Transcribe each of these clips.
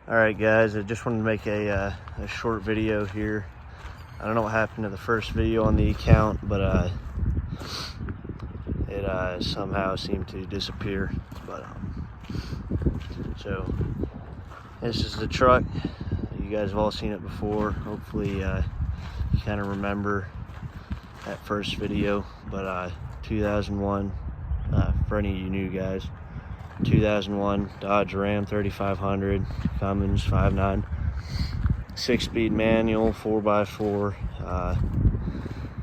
Alright guys, I just wanted to make a short video here. I don't know what happened to the first video on the account, but it somehow seemed to disappear. But so this is the truck. You guys have all seen it before. Hopefully you kind of remember that first video. But 2001, for any of you new guys, 2001 Dodge Ram 3500, Cummins 5.9, 6-speed manual, 4x4.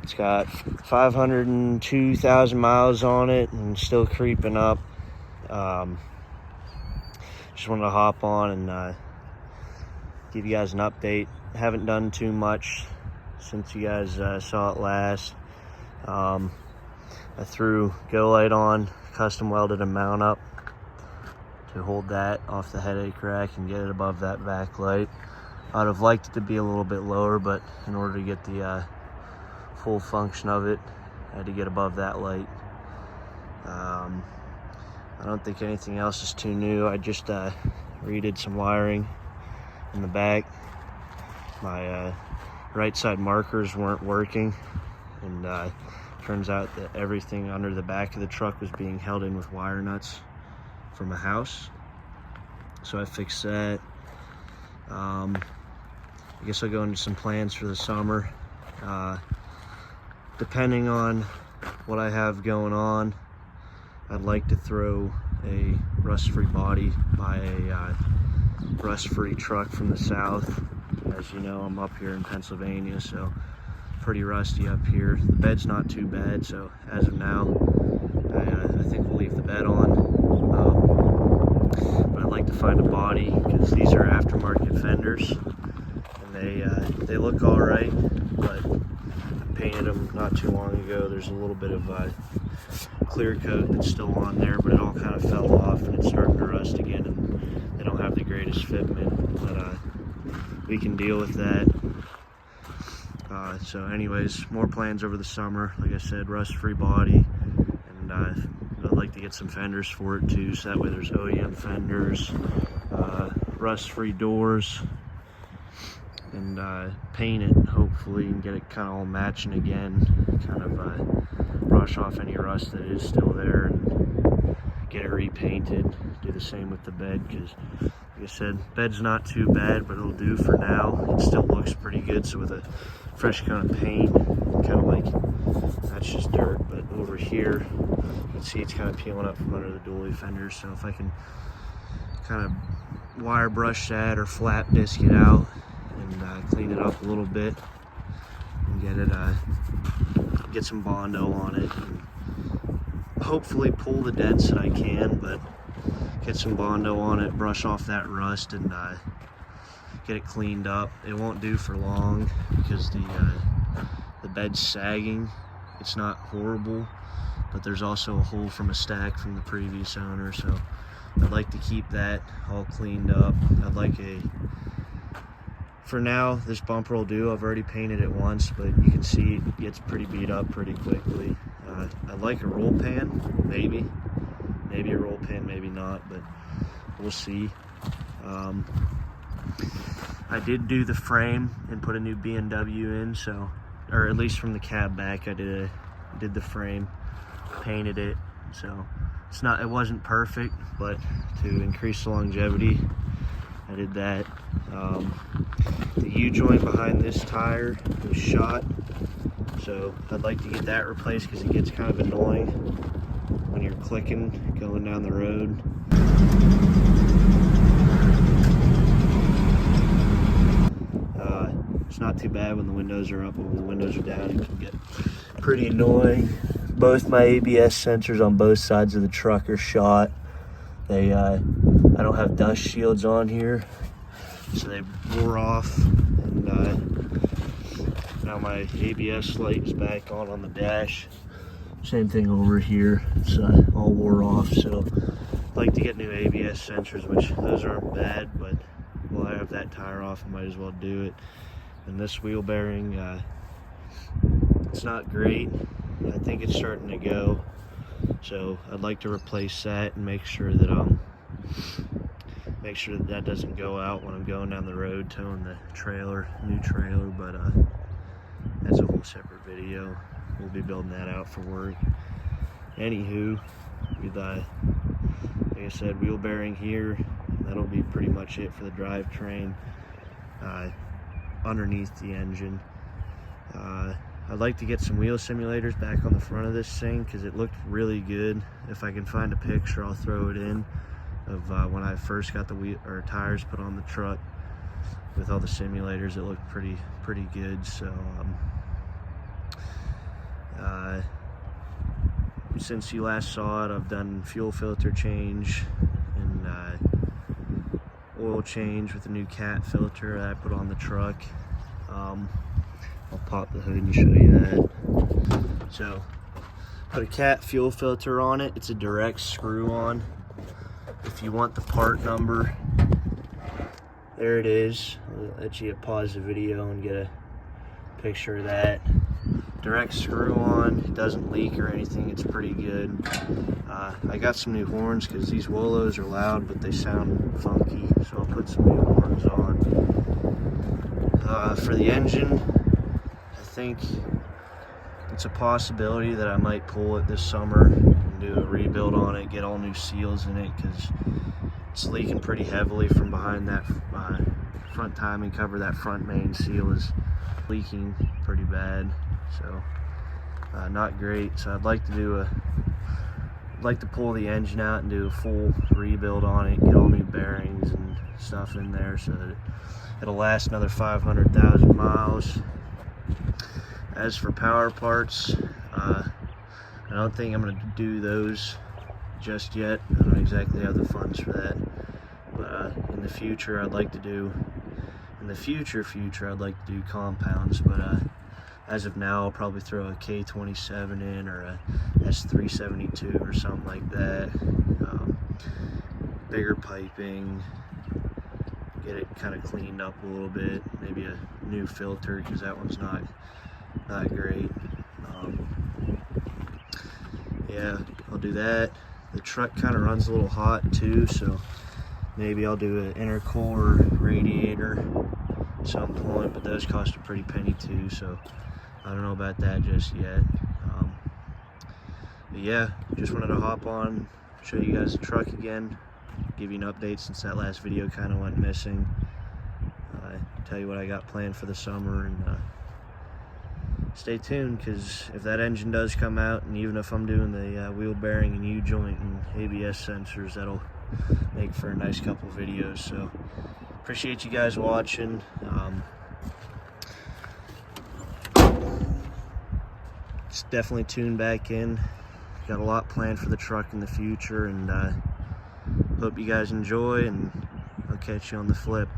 It's got 502,000 miles on it and still creeping up. Just wanted to hop on and give you guys an update. Haven't done too much since you guys saw it last. I threw Go Light on, custom welded a mount up to hold that off the headache rack and get it above that backlight. I'd have liked it to be a little bit lower, but in order to get the full function of it, I had to get above that light. I don't think anything else is too new. I just redid some wiring in the back. My right side markers weren't working, and turns out that everything under the back of the truck was being held in with wire nuts from a house. So I fixed that. I guess I'll go into some plans for the summer. Depending on what I have going on, I'd like to throw a rust-free body, buy a rust-free truck from the south. As you know, I'm up here in Pennsylvania, so pretty rusty up here. The bed's not too bad, so as of now, I think we'll leave the bed on. But I'd like to find a body, because these are aftermarket fenders, and they look all right, but I painted them not too long ago. There's a little bit of clear coat that's still on there, but it all kind of fell off and it's starting to rust again, and they don't have the greatest fitment, but we can deal with that. So anyways, more plans over the summer. Like I said, rust-free body, and I'd like to get some fenders for it too, so that way there's OEM fenders, rust-free doors, and paint it hopefully and get it kind of all matching again, kind of brush off any rust that is still there and get it repainted. Do the same with the bed, because like I said, bed's not too bad, but it'll do for now. It still looks pretty good, so with a fresh coat of paint, kind of like, that's just dirt, but over here you can see it's kind of peeling up from under the dually fenders. So if I can kind of wire brush that or flat disc it out and clean it up a little bit and get some Bondo on it and hopefully pull the dents that I can, but get some Bondo on it, brush off that rust, and get it cleaned up. It won't do for long because the bed's sagging. It's not horrible, but there's also a hole from a stack from the previous owner, so I'd like to keep that all cleaned up. I'd like for now, this bumper will do. I've already painted it once, but you can see it gets pretty beat up pretty quickly. I'd like a roll pan, maybe a roll pan, maybe not, but we'll see. I did do the frame and put a new BMW in, so, or at least from the cab back, I did the frame, painted it, so it wasn't perfect, but to increase the longevity, I did that. The U-joint behind this tire was shot, so I'd like to get that replaced because it gets kind of annoying when you're clicking going down the road. It's not too bad when the windows are up, but when the windows are down, it can get pretty annoying. Both my ABS sensors on both sides of the truck are shot. I don't have dust shields on here, so they wore off, and now my ABS light is back on the dash. Same thing over here, it's all wore off, so I'd like to get new ABS sensors, which those aren't bad, but while I have that tire off, I might as well do it. And this wheel bearing, it's not great. I think it's starting to go, so I'd like to replace that and make sure that make sure that that doesn't go out when I'm going down the road towing the trailer, new trailer, but that's a whole separate video. We'll be building that out for work. Anywho, with like I said, wheel bearing here. That'll be pretty much it for the drivetrain underneath the engine. I'd like to get some wheel simulators back on the front of this thing because it looked really good. If I can find a picture, I'll throw it in of when I first got the tires put on the truck with all the simulators. It looked pretty good. So since you last saw it, I've done fuel filter change and oil change with a new cat filter that I put on the truck. I'll pop the hood and show you that. So, put a cat fuel filter on it. It's a direct screw on. If you want the part number, there it is. I'll let you pause the video and get a picture of that. Direct screw on. It doesn't leak or anything. It's pretty good. I got some new horns because these Wollos are loud, but they sound funky. So I'll put some new horns on. For the engine, I think it's a possibility that I might pull it this summer and do a rebuild on it, get all new seals in it, because it's leaking pretty heavily from behind that front timing cover. That front main seal is leaking pretty bad, so not great. So I'd like to pull the engine out and do a full rebuild on it, get all new bearings and stuff in there so that it'll last another 500,000 miles. As for power parts, I don't think I'm going to do those just yet. I don't exactly have the funds for that. But in the future, I'd like to do, I'd like to do compounds. But as of now, I'll probably throw a K27 in or a S372 or something like that. Bigger piping, get it kind of cleaned up a little bit. Maybe a new filter because that one's not great. Yeah, I'll do that. The truck kind of runs a little hot too, so maybe I'll do an intercooler radiator at some point, but those cost a pretty penny too, so I don't know about that just yet. But yeah, just wanted to hop on, show you guys the truck again, give you an update since that last video kind of went missing. Tell you what I got planned for the summer, and stay tuned, because if that engine does come out, and even if I'm doing the wheel bearing and U-joint and ABS sensors, that'll make for a nice couple videos. So appreciate you guys watching. Just definitely tune back in. Got a lot planned for the truck in the future, and hope you guys enjoy, and I'll catch you on the flip.